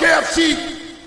KFC